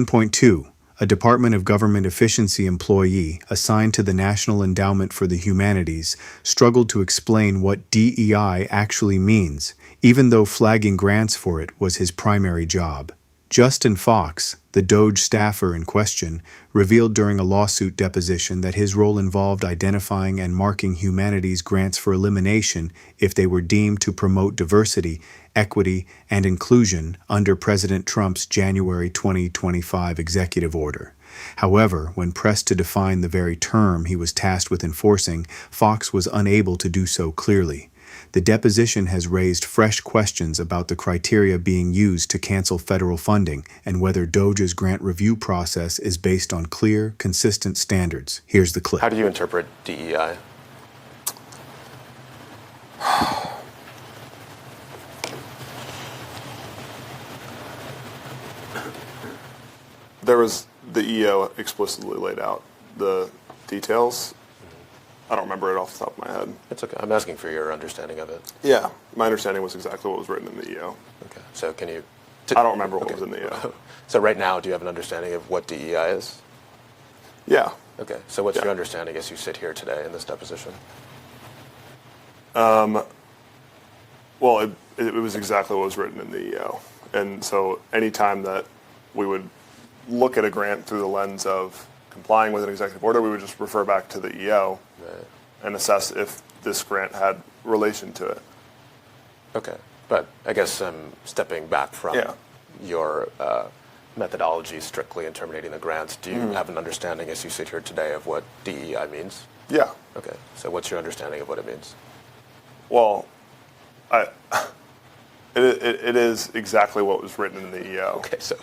1.2. A Department of Government Efficiency employee assigned to the National Endowment for the Humanities struggled to explain what DEI actually means, even though flagging grants for it was his primary job. Justin Fox, the DOGE staffer in question, revealed during a lawsuit deposition that his role involved identifying and marking humanities grants for elimination if they were deemed to promote diversity, equity, and inclusion under President Trump's January 2025 executive order. However, when pressed to define the very term he was tasked with enforcing, Fox was unable to do so clearly. The deposition has raised fresh questions about the criteria being used to cancel federal funding and whether DOGE's grant review process is based on clear, consistent standards. Here's the clip. How do you interpret DEI? There was the EO explicitly laid out the details. I don't remember it off the top of my head. It's okay. I'm asking for your understanding of it. Yeah, my understanding was exactly what was written in the EO. Okay. So can you... I don't remember what was in the EO. So right now, do you have an understanding of what DEI is? Yeah. Okay. So what's your understanding as you sit here today in this deposition? Well, it was exactly what was written in the EO. And so anytime that we would look at a grant through the lens of complying with an executive order, we would just refer back to the EO and assess if this grant had relation to it. Okay. But I guess I'm stepping back from your methodology strictly in terminating the grants. Do you have an understanding as you sit here today of what DEI means? Yeah. Okay. So what's your understanding of what it means? Well, it is exactly what was written in the EO. Okay, so...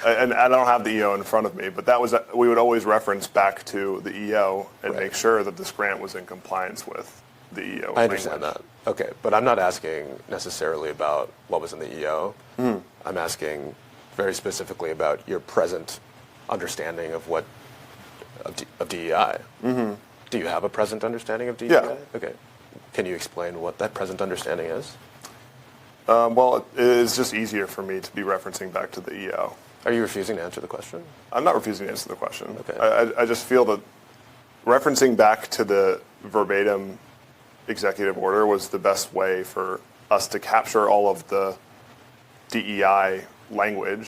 and I don't have the EO in front of me, but that was we would always reference back to the EO and make sure that this grant was in compliance with the EO. I understand that. Okay, but I'm not asking necessarily about what was in the EO. I'm asking very specifically about your present understanding of what of DEI. Do you have a present understanding of DEI? Yeah. Okay. Can you explain what that present understanding is? Well, it is just easier for me to be referencing back to the EO. Are you refusing to answer the question? I'm not refusing to answer the question. Okay. I just feel that referencing back to the verbatim executive order was the best way for us to capture all of the DEI language